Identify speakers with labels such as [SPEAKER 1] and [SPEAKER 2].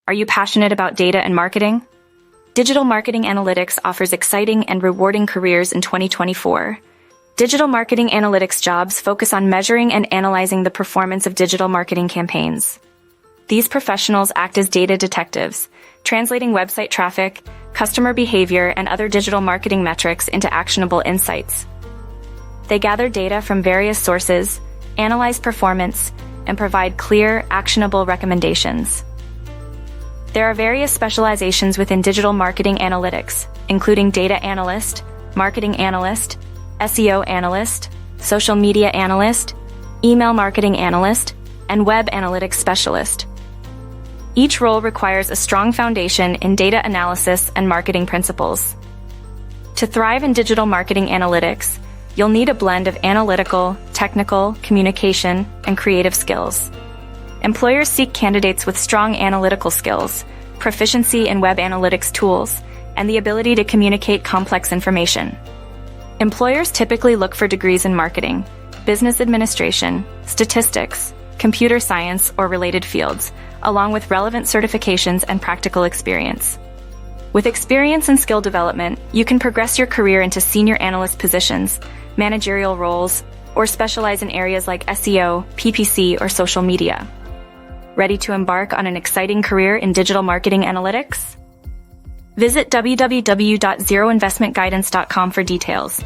[SPEAKER 1] Are you passionate about data and marketing? Digital marketing analytics offers exciting and rewarding careers in 2024. Digital marketing analytics jobs focus on measuring and analyzing the performance of digital marketing campaigns. These professionals act as data detectives, translating website traffic, customer behavior, and other digital marketing metrics into actionable insights. They gather data from various sources, analyze performance, and provide clear, actionable recommendations. There are various specializations within digital marketing analytics, including data analyst, marketing analyst, SEO analyst, social media analyst, email marketing analyst, and web analytics specialist. Each role requires a strong foundation in data analysis and marketing principles. To thrive in digital marketing analytics, you'll need a blend of analytical, technical, communication, and creative skills. Employers seek candidates with strong analytical skills, proficiency in web analytics tools, and the ability to communicate complex information. Employers typically look for degrees in marketing, business administration, statistics, computer science, or related fields, along with relevant certifications and practical experience. With experience and skill development, you can progress your career into senior analyst positions, managerial roles, or specialize in areas like SEO, PPC, or social media. Ready to embark on an exciting career in digital marketing analytics? Visit www.zeroinvestmentguidance.com for details.